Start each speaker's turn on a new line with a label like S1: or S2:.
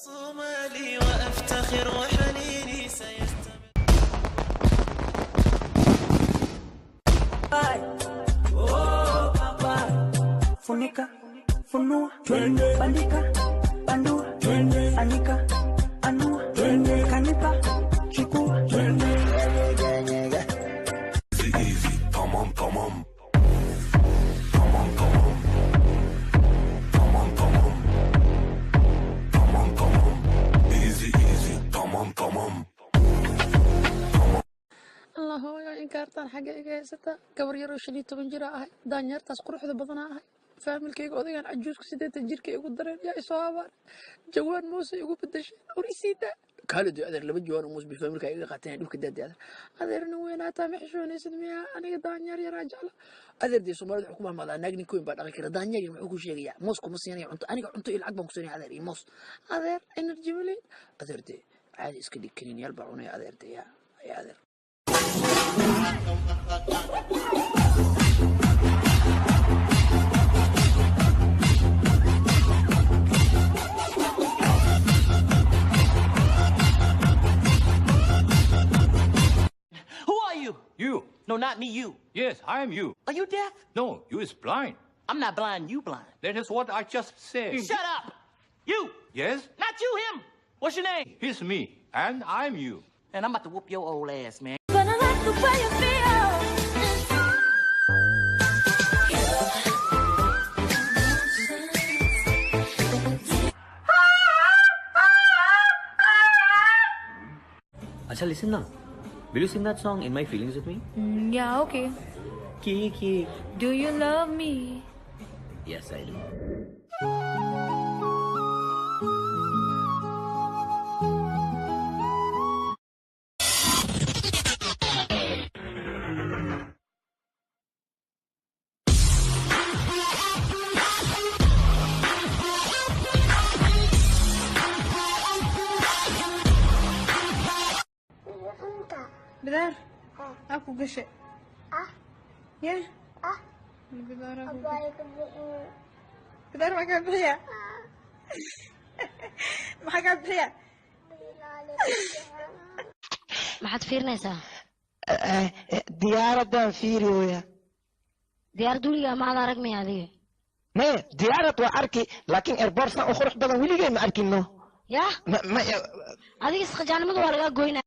S1: صومالي وأفتخر وحنيني سيستمر.
S2: Funika, funua, bandika, bandua, anika, anua, kanipa, chukua.
S3: Easy, tamam tamam. Tamam tamam. Tamam tamam. Tamam tamam. Easy easy, tamam tamam.
S4: الله هو إنكارتان حاجة إجازة كبر يروش اللي تبنجرا هاي دانيار تسقر حدا بدنا هاي فاهم الكيك أوديان عجوز كسيدة تنجر كي يقول درين يا إصابة جوان موسى يقول بدش وريسيدا كالد هذا اللي بجوان موسى بفهم الكيك قاتين دوك الداد هذا هذا نوينا تامح شو نسميها أنا دانيار يا رجال هذا دي سمر الحكومة ما ناقني كوين بعد أخيرا دانيار يمحوكوا شيء يا موسكو مصياني أنا عنتو العقبة مصياني هذا موس هذا إنرجي ولين هذا دي عادي إسكدي كنين يلبعوني هذا دي يا هذا
S5: Who are you?
S6: You.
S5: No, not me, you.
S6: Yes, I am you.
S5: Are you deaf?
S6: No, you is blind.
S5: I'm not blind, you blind.
S6: That is what I just said.
S5: Shut up! You!
S6: Yes?
S5: Not you, him! What's your name?
S6: He's me, and I'm you.
S5: And I'm about to whoop your old ass, man.
S7: Gonna like the way you feel.
S8: Acha, listen now. Will you sing that song In My Feelings with me?
S7: Yeah, okay.
S8: Kiki.
S7: Do you love me?
S8: Yes, I do.
S4: بدار أكو قشة يا بدار أكو بدار ما كان بحيا ما كان بحيا
S9: ما حد فيرنيسا
S10: diyaaradaan fiiriyooya
S9: diyaar duliga ma ad arag miya adiga
S10: maya diyaarad waa arki laakiin airbortna oo qurux badan weligay ma arkino
S9: yah adiga isqajaanimada waa lagaa goynaa